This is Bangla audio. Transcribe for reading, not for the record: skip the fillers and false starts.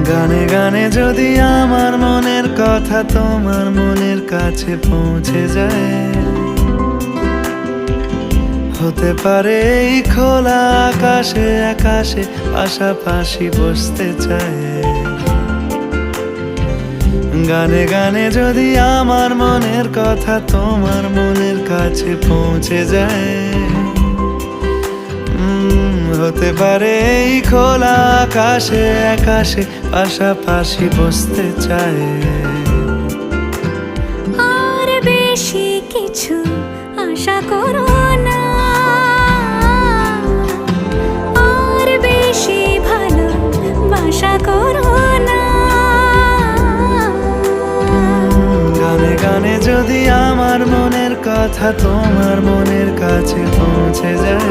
গানে গানে যদি আমার মনের কথা তোমার মনের কাছে পৌঁছে যায়, হতে পারে এই খোলা আকাশে আকাশে পাশাপাশি বসতে চায়। গানে গানে যদি আমার মনের কথা তোমার মনের কাছে পৌঁছে যায়, হতে পারে এই খোলা আকাশে আকাশে পাশাপাশি বসতে চায়। আর বেশি কিছু আশা করো না, আর বেশি ভালোবাসা করো না। গানে গানে যদি আমার মনের কথা তোমার মনের কাছে পৌঁছে যায়,